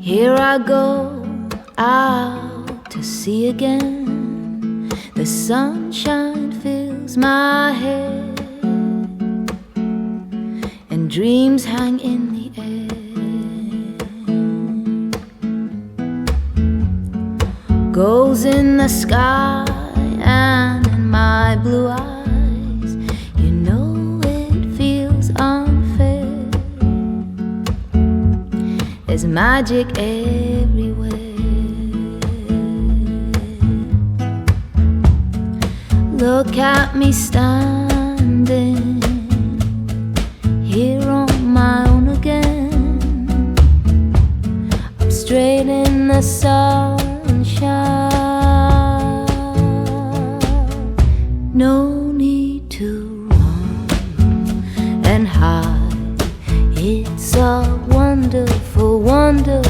Here I go out to sea again. The sunshine fills my head, and dreams hang in the air. Goals in the sky and in my blue eyes, you know it feels unfair. There's magic everywhere. Look at me standing here on my own again. I'm straight in the sunshine. No need to run and hide. It's a wonderful, wonderful